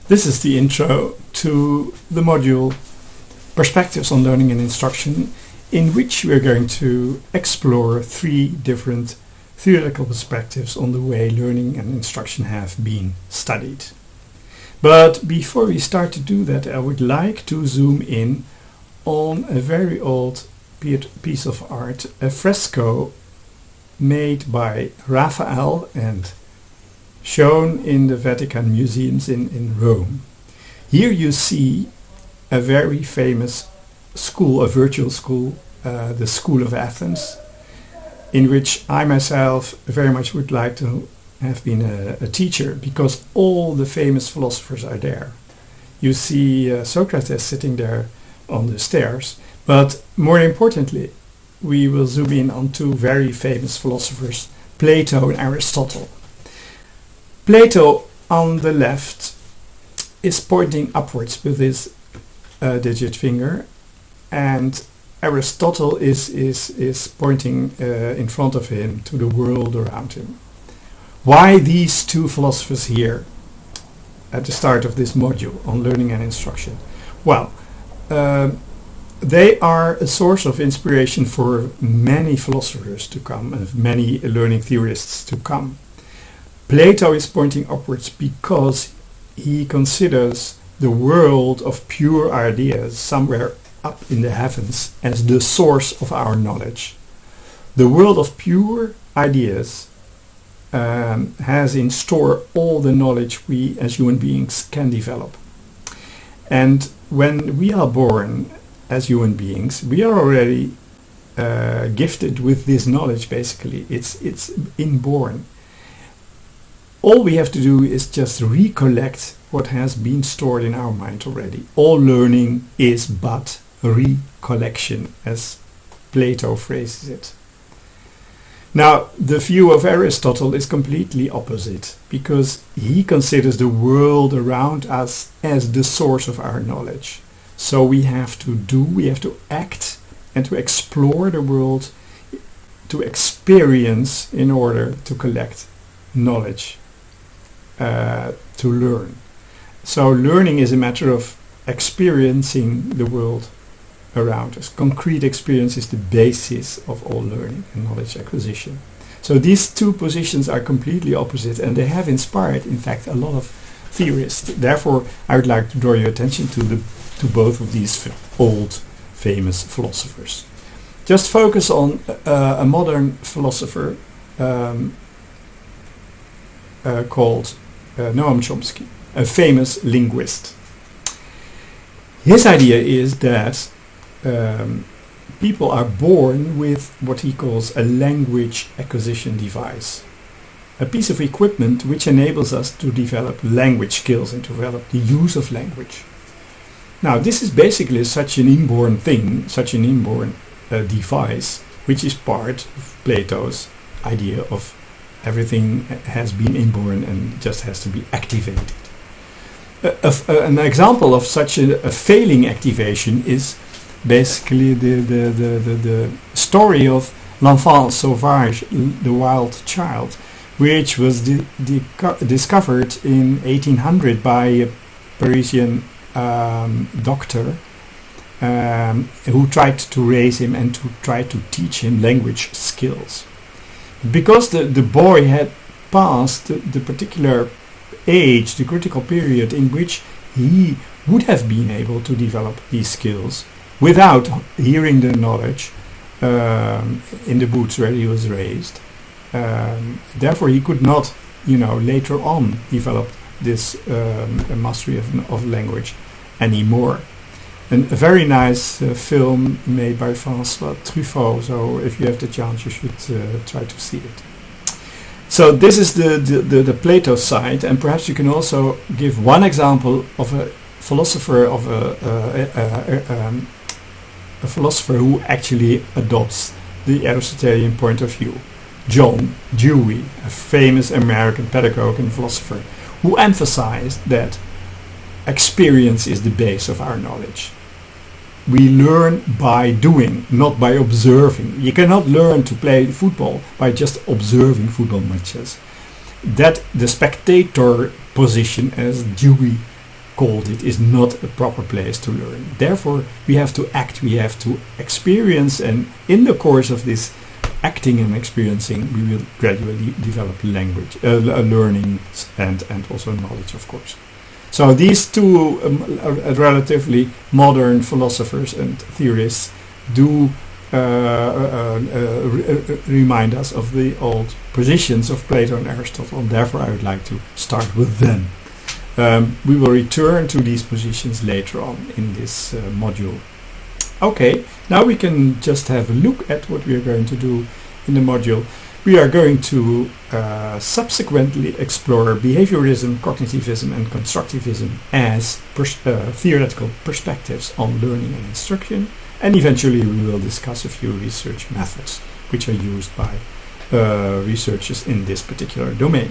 This is the intro to the module Perspectives on Learning and Instruction, in which we're going to explore three different theoretical perspectives on the way learning and instruction have been studied. But before we start to do that, I would like to zoom in on a very old piece of art, a fresco made by Raphael and shown in the Vatican museums in Rome. Here you see a very famous school, a virtual school, the School of Athens, in which I myself very much would like to have been a teacher, because all the famous philosophers are there. You see Socrates sitting there on the stairs, but more importantly, we will zoom in on two very famous philosophers, Plato and Aristotle. Plato on the left is pointing upwards with his digit finger, and Aristotle is pointing in front of him to the world around him. Why these two philosophers here at the start of this module on learning and instruction? Well, they are a source of inspiration for many philosophers to come and many learning theorists to come. Plato is pointing upwards because he considers the world of pure ideas somewhere up in the heavens as the source of our knowledge. The world of pure ideas has in store all the knowledge we as human beings can develop. And when we are born as human beings, we are already gifted with this knowledge. Basically, it's inborn. All we have to do is just recollect what has been stored in our mind already. All learning is but recollection, as Plato phrases it. Now, the view of Aristotle is completely opposite, because he considers the world around us as the source of our knowledge. So we have to act and to explore the world, to experience in order to collect knowledge, to learn. So learning is a matter of experiencing the world around us. Concrete experience is the basis of all learning and knowledge acquisition. So these two positions are completely opposite, and they have inspired, in fact, a lot of theorists. Therefore, I would like to draw your attention to both of these old famous philosophers. Just focus on a modern philosopher called Noam Chomsky, a famous linguist. His idea is that people are born with what he calls a language acquisition device, a piece of equipment which enables us to develop language skills and to develop the use of language. Now, this is basically such an inborn thing, such an inborn device, which is part of Plato's idea of everything has been inborn and just has to be activated. An example of such a failing activation is basically the story of L'Enfant Sauvage, the wild child, which was discovered in 1800 by a Parisian doctor who tried to raise him and to try to teach him language skills. Because the boy had passed the particular age, the critical period in which he would have been able to develop these skills without hearing the knowledge in the boots where he was raised. Therefore, he could not, later on develop this mastery of language anymore. And a very nice film made by François Truffaut. So if you have the chance, you should try to see it. So this is the Plato side, and perhaps you can also give one example of a philosopher a philosopher who actually adopts the Aristotelian point of view. John Dewey, a famous American pedagogue and philosopher, who emphasized that experience is the base of our knowledge. We learn by doing, not by observing. You cannot learn to play football by just observing football matches. That the spectator position, as Dewey called it is not a proper place to learn. Therefore, we have to act, we have to experience, and in the course of this acting and experiencing, we will gradually develop language, learning, and also knowledge, of course. So these two relatively modern philosophers and theorists do remind us of the old positions of Plato and Aristotle, and therefore I would like to start with them. We will return to these positions later on in this module. Okay, now we can just have a look at what we are going to do in the module. We are going to subsequently explore behaviorism, cognitivism, and constructivism as theoretical perspectives on learning and instruction, and eventually we will discuss a few research methods which are used by researchers in this particular domain.